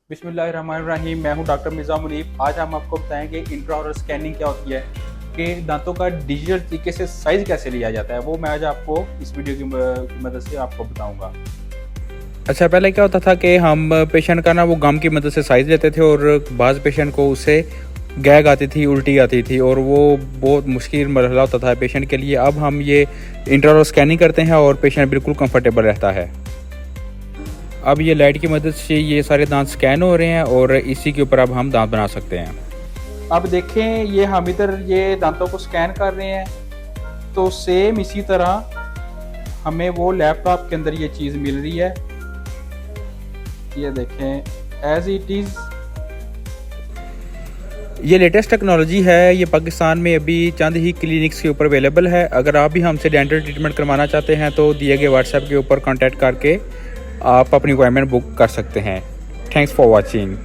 बिस्मिल्लाहिर्रहमानिर्रहीम। मैं हूं डॉक्टर मिर्ज़ा मुनीब। आज हम आपको बताएंगे इंट्राऑरल स्कैनिंग क्या होती है, कि दांतों का डिजिटल तरीके से साइज़ कैसे लिया जाता है, वो मैं आज आपको इस वीडियो की मदद से आपको बताऊंगा। अच्छा, पहले क्या होता था कि हम पेशेंट का ना वो गम की मदद से साइज़ लेते थे और बाज़ पेशेंट को उससे गैग आती थी, उल्टी आती थी और वो बहुत मुश्किल मरहला होता था पेशेंट के लिए। अब हम ये इंट्राऑरल स्कैनिंग करते हैं और पेशेंट बिल्कुल कंफर्टेबल रहता है। अब ये लाइट की मदद से ये सारे दांत स्कैन हो रहे हैं और इसी के ऊपर अब हम दांत बना सकते हैं। अब देखें, ये हम इधर ये दांतों को स्कैन कर रहे हैं, तो सेम इसी तरह हमें वो लैपटॉप के अंदर ये चीज़ मिल रही है। ये देखें, एज इट इज़। ये लेटेस्ट टेक्नोलॉजी है, ये पाकिस्तान में अभी चंद ही क्लिनिक्स के ऊपर अवेलेबल है। अगर आप भी हमसे डेंटल ट्रीटमेंट करवाना चाहते हैं तो दिए गए व्हाट्सएप के ऊपर कांटेक्ट करके आप अपनी अपॉइंटमेंट बुक कर सकते हैं। Thanks for watching.